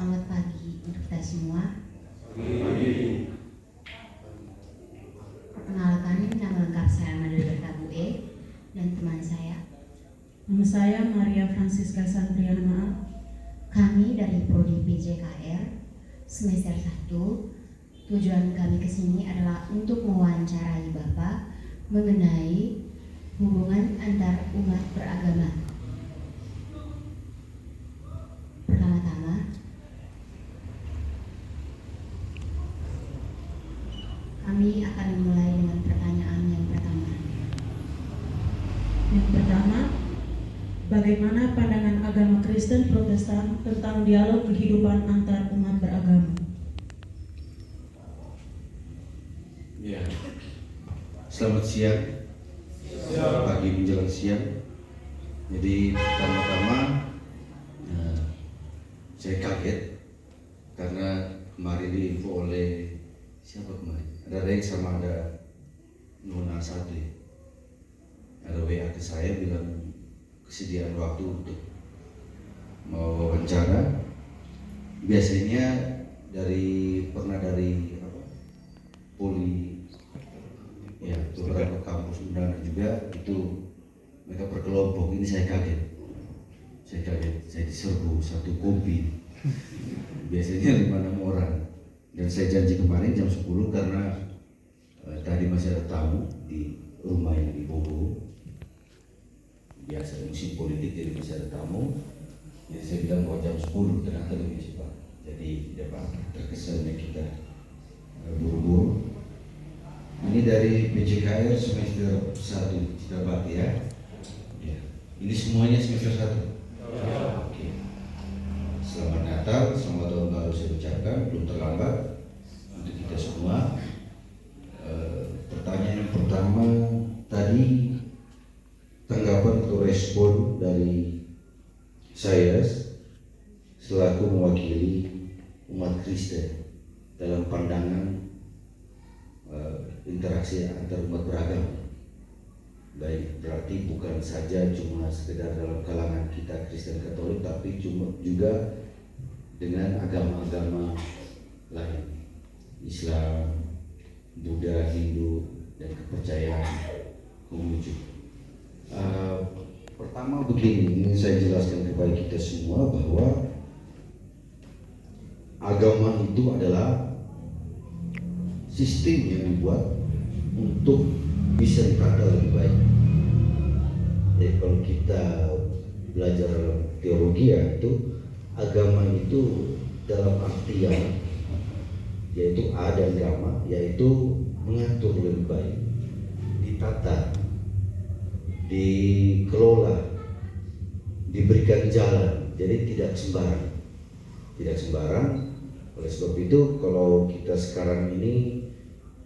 Selamat pagi untuk kita semua. Perkenalkan, nama lengkap saya Madura Bertabu dan teman saya. Nama saya Maria Francisca Santriana. Kami dari Prodi PJKR semester 1. Tujuan kami ke sini adalah untuk mewawancarai Bapak mengenai hubungan antar umat beragama. Pertama-tama, kami akan memulai dengan pertanyaan yang pertama. Yang pertama, bagaimana pandangan agama Kristen Protestan tentang dialog kehidupan antar umat beragama? Ya, selamat siang. Pagi menjelang siang. Jadi pertama-tama saya kaget karena kemarin diinfo oleh siapa kemarin? Ada Rex sama ada Nona satu ya. Ada WA ke saya bilang kesediaan waktu untuk mau wawancara. Biasanya pernah dari Poli ya, beberapa kampus undangan juga itu mereka berkelompok. Ini saya kaget, saya diserbu satu kopi. Biasanya 5-6 orang. Dan saya janji kemarin jam 10 karena tadi masih ada tamu di rumah yang di Bobo. Biasa musim politik jadi masih ada tamu. Jadi saya bilang bahwa jam 10 ternyata lebih cepat. Jadi dapat terkesannya kita buru-buru. Ini dari PJKR semester 1 Citabati ya. Ini semuanya semester 1. Oke. Selamat Natal, selamat tahun baru saya ucapkan, belum terlambat untuk kita semua. Pertanyaan yang pertama tadi, tanggapan atau respon dari saya selaku mewakili umat Kristen dalam pandangan interaksi antar umat beragama. Baik, berarti bukan saja cuma sekedar dalam kalangan kita Kristen Katolik, tapi juga dengan agama-agama lain, Islam, Buddha, Hindu, dan kepercayaan Konghucu. Pertama begini, ingin saya jelaskan kepada kita semua bahwa agama itu adalah sistem yang dibuat untuk bisa ditata lebih baik. Jadi kalau kita belajar teologi itu agama itu dalam artian yaitu ada agama, yaitu mengatur lebih baik, ditata, dikelola, diberikan jalan. Jadi tidak sembarang. Oleh sebab itu kalau kita sekarang ini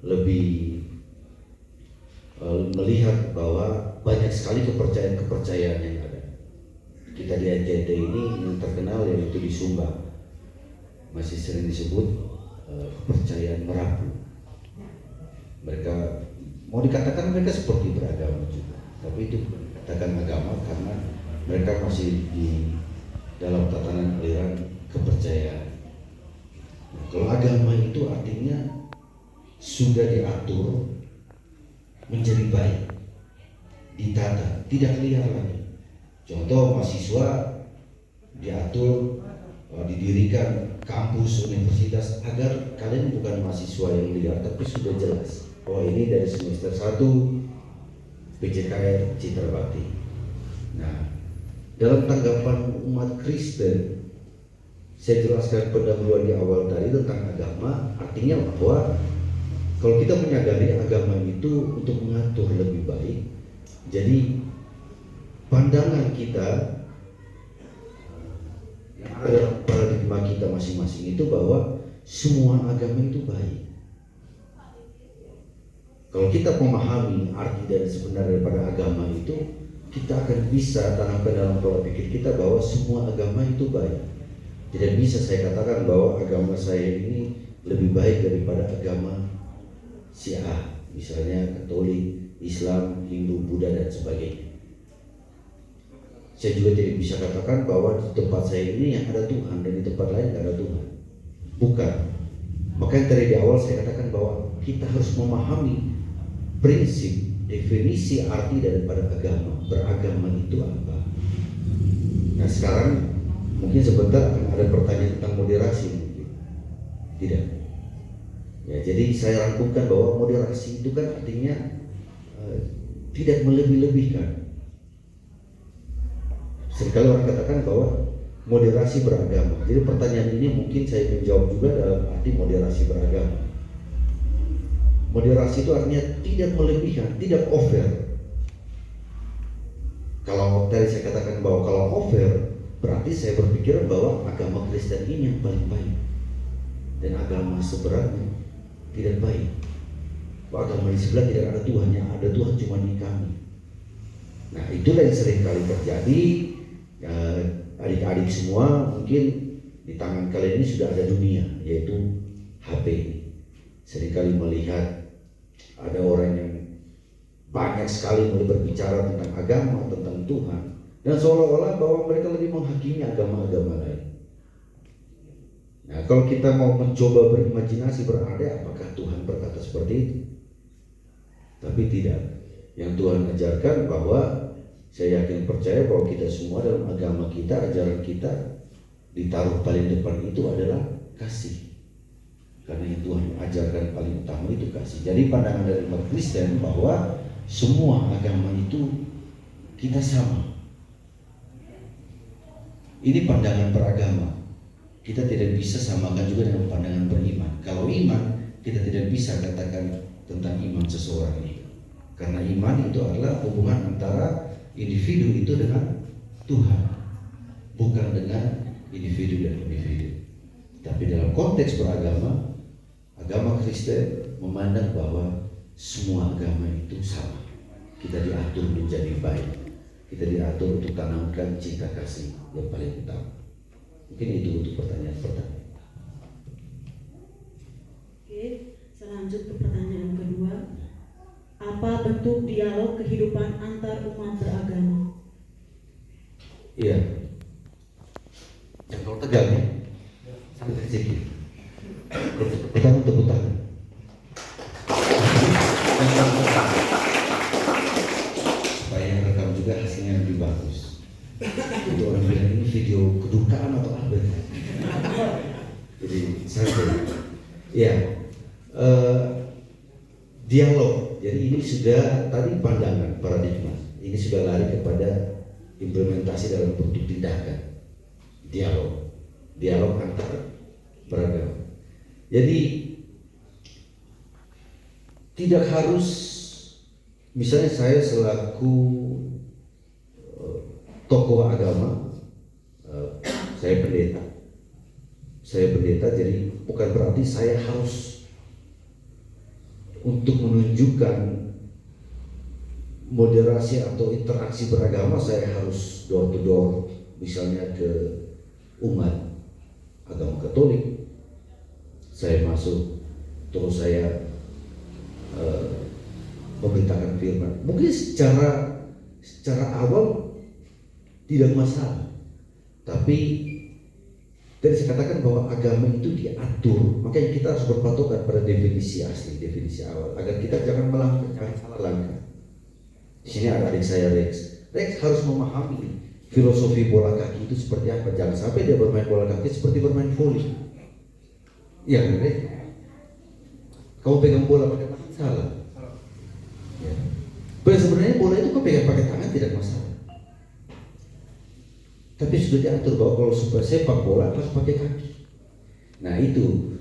lebih melihat bahwa banyak sekali kepercayaan yang ada. Kita di NTT ini yang terkenal yaitu di Sumba masih sering disebut kepercayaan Merapu. Mereka mau dikatakan mereka seperti beragama juga, tapi itu katakan agama karena mereka masih di dalam tatanan aliran kepercayaan. Nah, kalau agama itu artinya sudah diatur menjadi baik, ditata, tidak liar lagi. Contoh mahasiswa diatur, didirikan kampus universitas agar kalian bukan mahasiswa yang liar, tapi sudah jelas. Oh, ini dari semester 1 PJKR Citabati. Nah, dalam tanggapan umat Kristen, saya jelaskan pendahuluan di awal tadi tentang agama, artinya bahwa kalau kita menyadari agama itu untuk mengatur lebih baik, jadi pandangan kita yang ada dalam paradigma kita masing-masing itu bahwa semua agama itu baik. Kalau kita memahami arti dan sebenarnya daripada agama itu, kita akan bisa tanamkan dalam pola pikir kita bahwa semua agama itu baik. Tidak bisa saya katakan bahwa agama saya ini lebih baik daripada agama si A, misalnya Katolik, Islam, Hindu, Buddha, dan sebagainya. Saya juga tidak bisa katakan bahwa di tempat saya ini yang ada Tuhan dan di tempat lain tidak ada Tuhan. Bukan. Makanya dari di awal saya katakan bahwa kita harus memahami prinsip, definisi arti daripada agama. Beragama itu apa? Nah sekarang mungkin sebentar akan ada pertanyaan tentang moderasi mungkin. Tidak. Ya, jadi saya rangkumkan bahwa moderasi itu kan artinya tidak melebih-lebihkan. Seringkali orang katakan bahwa moderasi beragama. Jadi pertanyaan ini mungkin saya menjawab juga dalam arti moderasi beragama. Moderasi itu artinya tidak melebihkan, tidak over. Kalau tadi saya katakan bahwa kalau over, berarti saya berpikiran bahwa agama Kristen ini yang paling baik dan agama sebenarnya tidak baik. Bahwa agama di sebelah tidak ada Tuhan, yang ada Tuhan cuma di kami. Nah itulah yang sering kali terjadi. Adik-adik semua mungkin di tangan kalian ini sudah ada dunia, yaitu HP ini. Seringkali melihat ada orang yang banyak sekali mulai berbicara tentang agama, tentang Tuhan, dan seolah-olah bahwa mereka lebih menghakimi agama-agama lain. Nah kalau kita mau mencoba berimajinasi berandai apakah Tuhan berkata seperti itu? Tapi tidak. Yang Tuhan ajarkan bahwa saya yakin percaya bahwa kita semua dalam agama kita, ajaran kita ditaruh paling depan itu adalah kasih. Karena yang Tuhan ajarkan paling utama itu kasih. Jadi pandangan dari umat Kristen bahwa semua agama itu kita sama. Ini pandangan beragama. Kita tidak bisa samakan juga dengan pandangan beriman. Kalau iman, kita tidak bisa katakan tentang iman seseorang ini. Karena iman itu adalah hubungan antara individu itu dengan Tuhan, bukan dengan individu dan individu. Tapi dalam konteks beragama, agama Kristen memandang bahwa semua agama itu sama. Kita diatur menjadi baik, kita diatur untuk tanamkan cinta kasih yang paling utama. Mungkin itu untuk pertanyaan pertama. Oke, selanjut ke pertanyaan kedua. Apa bentuk dialog kehidupan antar umat beragama? Iya. Yang kalau tegang ya, sangat sedikit. Kita tepuk tangan. Supaya yang rekam juga hasilnya lebih bagus. Itu orang bilang ini video kedukaan atau apa? Jadi sangat. Iya. Dialog. Jadi ini sudah tadi pandangan paradigma. Ini sudah lari kepada implementasi dalam bentuk tindakan. Dialog antar beragama. Jadi tidak harus misalnya saya selaku tokoh agama, saya pendeta, jadi bukan berarti saya harus untuk menunjukkan moderasi atau interaksi beragama saya harus door to door, misalnya ke umat agama Katolik. Saya masuk terus saya memberitakan firman. Mungkin secara awal tidak masalah, tapi tadi saya katakan bahwa agama itu diatur, makanya kita harus berpatokan pada definisi asli, definisi awal, agar kita jangan melangkah, jangan salah langkah. Di sini ada adik saya Rex harus memahami filosofi bola kaki itu seperti apa. Jangan sampai dia bermain bola kaki seperti bermain voli. Iya kan Rex? Kamu pegang bola pakai tangan salah. Ya. Sebenarnya bola itu kau pegang pakai tangan tidak masalah. Tapi sudah diatur bahwa kalau super sepak bola harus pakai kaki. Nah itu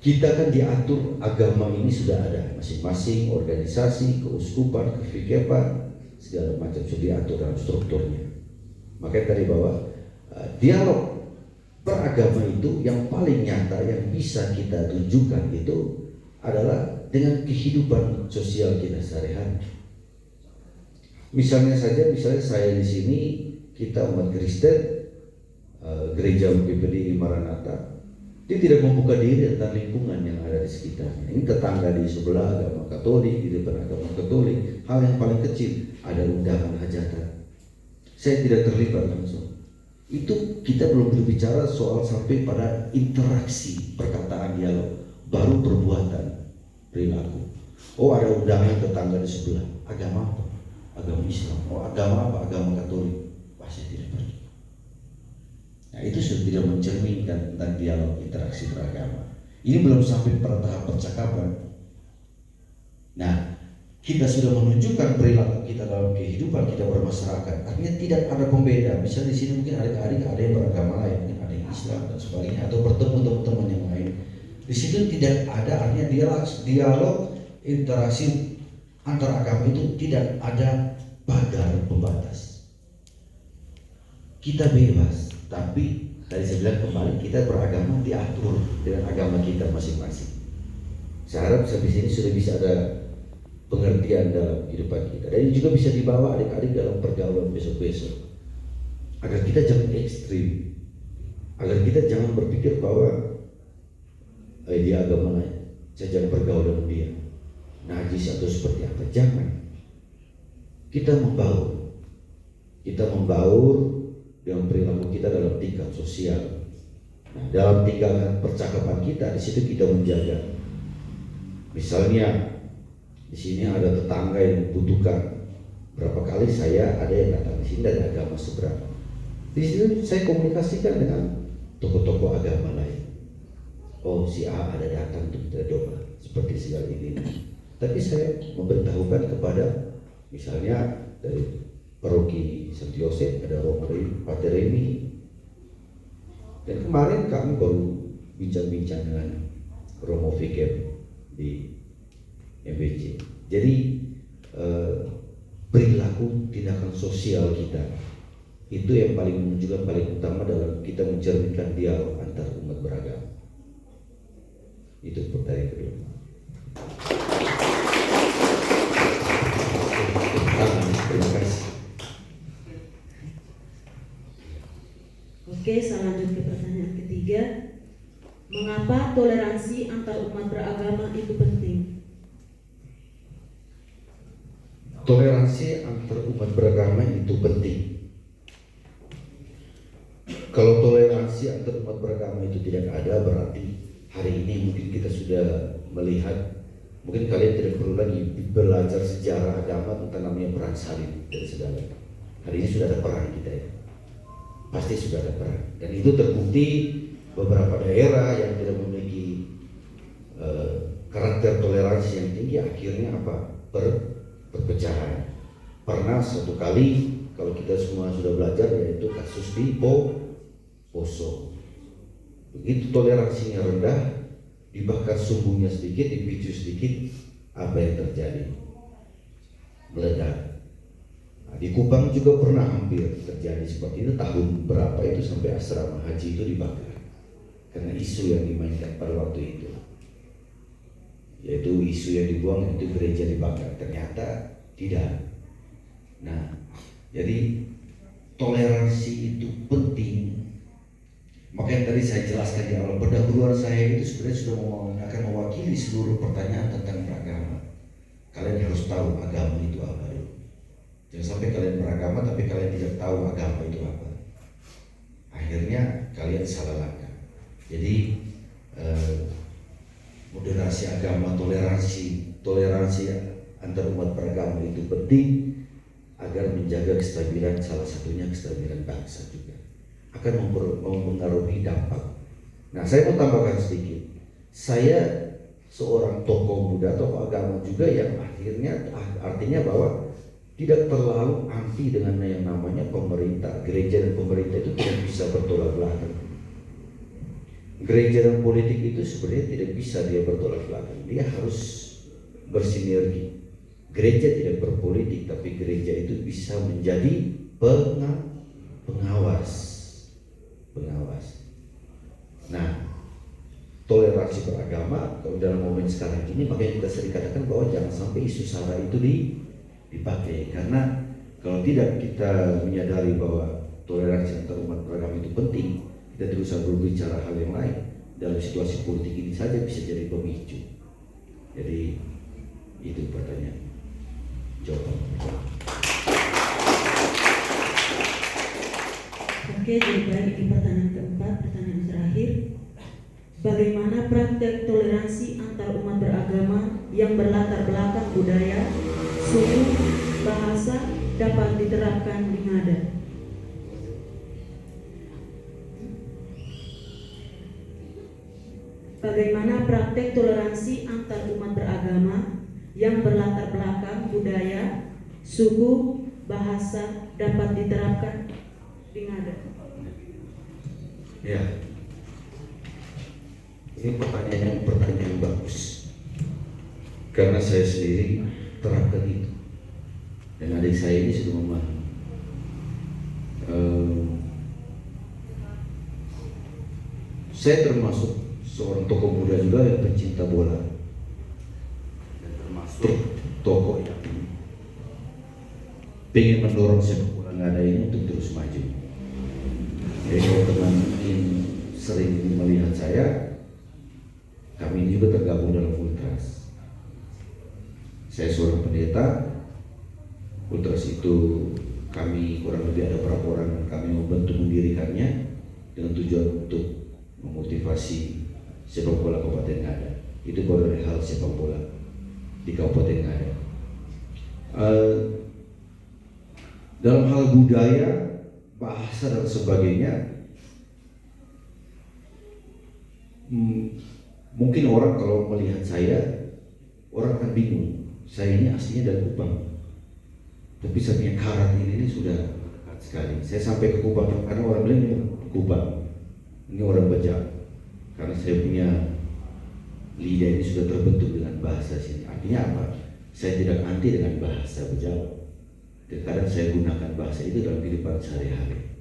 kita kan diatur, agama ini sudah ada masing-masing organisasi, keuskupan, kefikepan, segala macam sudah diatur dalam strukturnya. Makanya tadi bahwa dialog beragama itu yang paling nyata yang bisa kita tunjukkan itu adalah dengan kehidupan sosial kita sehari-hari. Misalnya saya di sini, kita umat Kristen, gereja PPDI Maranatha, dia tidak membuka diri tentang lingkungan yang ada di sekitarnya. Ini tetangga di sebelah agama Katolik, di depan agama Katolik, hal yang paling kecil, ada undangan hajatan. Saya tidak terlibat langsung. Itu kita belum berbicara soal sampai pada interaksi, perkataan, dialog, baru perbuatan, perilaku. Oh, ada undangan tetangga di sebelah, agama apa? Agama Islam. Oh, agama apa? Agama Katolik. Pasti tidak pergi. Nah, itu sudah tidak mencerminkan tentang dialog interaksi beragama. Ini belum sampai pada tahap percakapan. Nah, kita sudah menunjukkan perilaku kita dalam kehidupan kita bermasyarakat. Artinya tidak ada pembeda. Misalnya di sini mungkin adik-adik ada yang beragama lain, mungkin ada yang Islam dan sebagainya, atau bertemu teman-teman yang lain. Di situ tidak ada, artinya dialog interaksi antar agama itu tidak ada pagar pembatas. Kita bebas, tapi tadi saya bilang kembali kita beragama diatur dengan agama kita masing-masing. Saya harap sampai sini sudah bisa ada pengertian dalam kehidupan kita, dan ini juga bisa dibawa adik-adik dalam pergaulan besok-besok, agar kita jangan ekstrim, agar kita jangan berpikir bahwa dia agama lain, saya jangan bergaul dengan dia, najis atau seperti apa. Jangan. Kita membaur dengan perilaku kita dalam tingkat sosial. Nah, dalam tingkatan percakapan kita, di situ kita menjaga. Misalnya di sini ada tetangga yang membutuhkan. Berapa kali saya ada yang datang di sini dari agama seberang. Di situ saya komunikasikan dengan tokoh-tokoh agama lain. Oh, si A ada datang untuk kita doa seperti segala ini. Tapi saya memberitahukan kepada misalnya dari paroki Sankt Yosef ada Romo Pater Remi. Dan kemarin kami baru bincang-bincang dengan Romo Fikem di MBC. Jadi perilaku tindakan sosial kita itu yang paling menunjukkan, paling utama dalam kita mencerminkan dialog antar umat beragama. Itu pertanyaan kedua. Terima kasih. Oke, saya lanjut ke pertanyaan ketiga. Mengapa toleransi antar umat beragama itu penting? Toleransi antar umat beragama itu penting. Kalau toleransi antar umat beragama itu tidak ada, berarti hari ini mungkin kita sudah melihat, mungkin kalian tidak perlu lagi belajar sejarah agama tentang namanya perang salib dan segala. Hari ini sudah ada perang kita ya. Pasti sudah ada perang. Dan itu terbukti beberapa daerah yang tidak memiliki karakter toleransi yang tinggi akhirnya apa? Perpecahan. Pernah satu kali, kalau kita semua sudah belajar, yaitu kasus di Poso. Begitu toleransinya rendah, dibakar sumbunya sedikit, dipicu sedikit, apa yang terjadi? Meledak. Nah, di Kupang juga pernah hampir terjadi seperti itu, tahun berapa itu sampai asrama haji itu dibakar karena isu yang dimainkan pada waktu itu, yaitu isu yang dibuang itu gereja dibakar. Ternyata tidak. Nah, jadi toleransi itu penting. Makanya tadi saya jelaskan di awal, pendahuluan saya itu sebenarnya sudah akan mewakili seluruh pertanyaan tentang beragama. Kalian harus tahu agama itu apa dulu. Jangan sampai kalian beragama tapi kalian tidak tahu agama itu apa. Akhirnya kalian salah langkah. Jadi moderasi agama, toleransi antar umat beragama itu penting agar menjaga kestabilan, salah satunya kestabilan bangsa juga. Akan mempengaruhi dampak. Nah, saya mau tambahkan sedikit. Saya seorang tokoh muda, tokoh agama juga yang akhirnya artinya bahwa tidak terlalu anti dengan yang namanya pemerintah. Gereja dan pemerintah itu tidak bisa bertolak belakang. Gereja dan politik itu sebenarnya tidak bisa dia bertolak belakang. Dia harus bersinergi. Gereja tidak berpolitik, tapi gereja itu bisa menjadi pengawas. Nah, toleransi beragama kalau dalam momen sekarang ini, makanya kita sering katakan bahwa jangan sampai isu SARA itu dipakai, karena kalau tidak kita menyadari bahwa toleransi antar umat beragama itu penting, kita terus berbicara hal yang lain dalam situasi politik ini saja bisa jadi pemicu. Jadi itu pertanyaan. jawaban. Oke, jadi baik di pertanyaan keempat, pertanyaan terakhir. Bagaimana praktek toleransi antar umat beragama yang berlatar belakang budaya, suku, bahasa dapat diterapkan di Ngada? Bagaimana praktek toleransi antar umat beragama yang berlatar belakang budaya, suku, bahasa dapat diterapkan di Ngada? Ya, ini pertanyaan yang bagus, karena saya sendiri terapkan itu dan adik saya ini sudah memahami. Saya termasuk seorang tokoh muda juga yang pencinta bola dan termasuk tokoh yang ingin mendorong sepak bola Ngada ini untuk terus maju. Jadi kalau teman mungkin sering melihat saya, kami ini juga tergabung dalam Ultras. Saya seorang pendeta. Ultras itu kami kurang lebih ada berapa orang dan kami membentuk mendirikannya dengan tujuan untuk memotivasi sepak bola Kabupaten Ngada. Itu baru hal sepak bola di Kabupaten Ngada. Dalam hal budaya, bahasa dan sebagainya, mungkin orang kalau melihat saya, orang akan bingung. Saya ini aslinya dari Kupang, tapi saya punya karat ini sudah dekat sekali. Saya sampai ke Kupang karena orang bilang ini Kupang, ini orang Bajau, karena saya punya lidah ini sudah terbentuk dengan bahasa sini. Artinya apa? Saya tidak anti dengan bahasa Bajau. Kadang saya gunakan bahasa itu dalam kehidupan sehari-hari.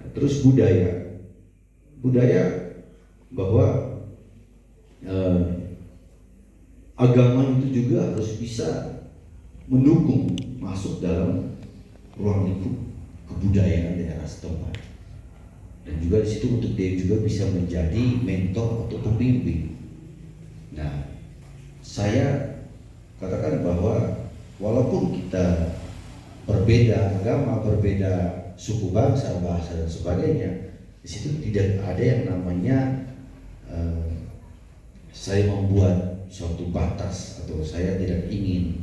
Nah, terus budaya bahwa agama itu juga harus bisa mendukung masuk dalam ruang lingkup kebudayaan daerah setempat, dan juga di situ untuk dia juga bisa menjadi mentor atau pembimbing. Nah, saya katakan bahwa walaupun kita berbeda agama, berbeda suku, bangsa, bahasa dan sebagainya, di situ tidak ada yang namanya saya membuat suatu batas atau saya tidak ingin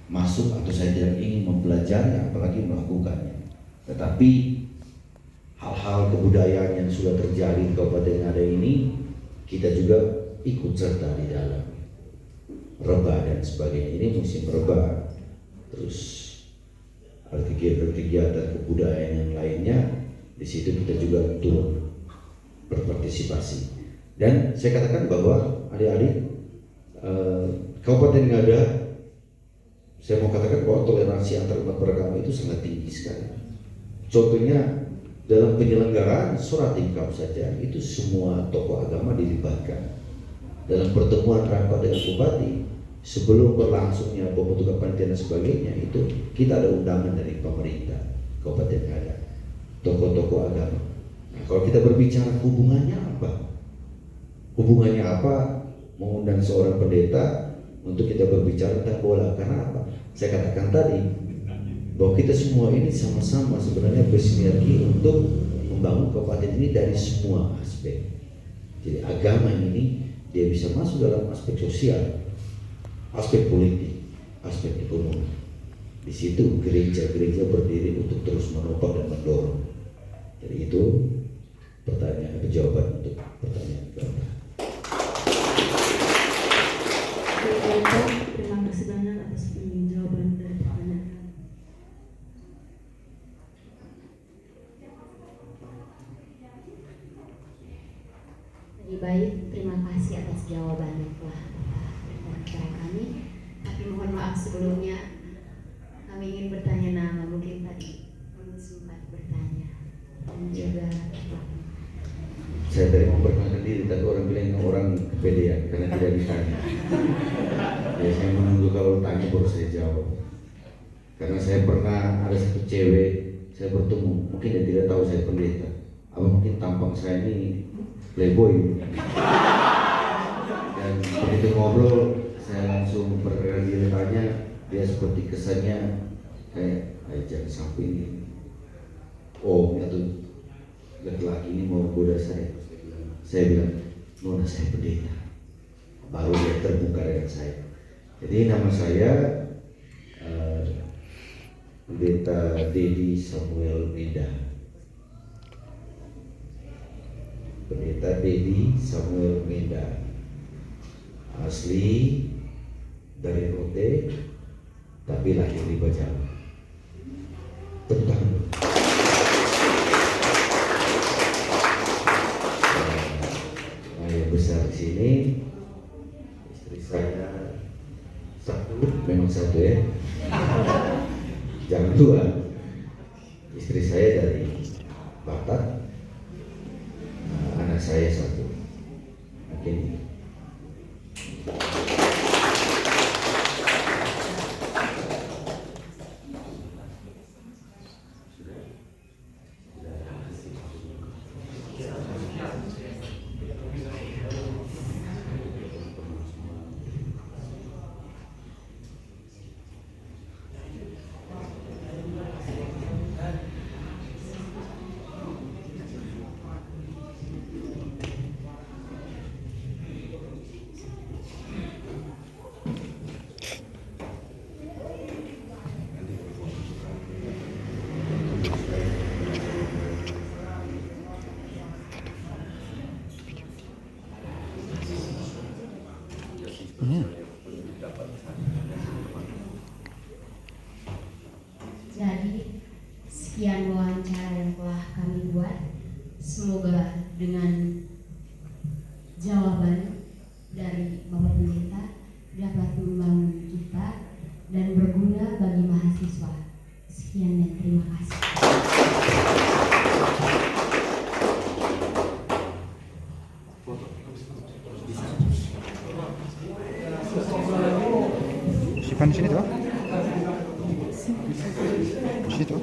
masuk atau saya tidak ingin mempelajari apalagi melakukannya. Tetapi hal-hal kebudayaan yang sudah terjadi di Kabupaten Ngada ini kita juga ikut serta di dalam rebah dan sebagainya. Ini musim rebah, terus kegiatan kebudayaan yang lainnya, di situ kita juga turut berpartisipasi. Dan saya katakan bahwa adik-adik Kabupaten Ngada, saya mau katakan bahwa toleransi antar umat beragama itu sangat tinggi sekali. Contohnya dalam penyelenggaraan surat ingkap saja itu semua tokoh agama dilibatkan. Dalam pertemuan rapat dengan bupati, sebelum berlangsungnya pembentukan panitia dan sebagainya, itu kita ada undangan dari pemerintah Kabupaten Ngada, tokoh-tokoh agama. Nah, kalau kita berbicara hubungannya apa? Hubungannya apa mengundang seorang pendeta untuk kita berbicara tentang bola? Karena apa? Saya katakan tadi bahwa kita semua ini sama-sama sebenarnya bersinergi untuk membangun kabupaten ini dari semua aspek. Jadi agama ini dia bisa masuk dalam aspek sosial, aspek politik, aspek ekonomi. Di situ gereja-gereja berdiri untuk terus menopang dan mendorong. Jadi itu jawaban untuk pertanyaan keempat. Terima kasih banyak atas jawaban dari pertanyaan. Lebih baik, terima kasih atas jawaban yang telah berikan kepada kami. Tapi mohon maaf sebelumnya, kami ingin bertanya nama, mungkin tadi belum sempat bertanya. Dan juga saya tadi memperkenalkan diri, tapi orang bilang orang kepedean karena tidak ditanya. Ya, saya menunggu kalau tanya baru saya jawab. Karena saya pernah ada satu cewek, saya bertemu, mungkin dia tidak tahu saya pendeta. Apa mungkin tampang saya ini playboy. Dan begitu ngobrol, saya langsung berkali tanya, dia seperti kesannya kayak jangan sampai ini atau laki-laki ini mau goda saya. Saya bilang, nona saya pendeta. Baru dia terbuka dengan saya. Jadi nama saya Pendeta Dedi Samuel Meda. Pendeta Dedi Samuel Meda, asli dari Rote tapi lahir di Bajawa. Tepuk tangan. Nah, yang besar di sini istri saya memang satu ya. Jangan dua. Istri saya dari Batak, anak saya satu. Mungkin Jadi sekian wawancara yang telah kami buat. Semoga dengan jawaban dari Bapak Pendeta dapat membangun kita dan berguna bagi mahasiswa. Sekian dan terima kasih. Simpan di sini tuh. Di situ.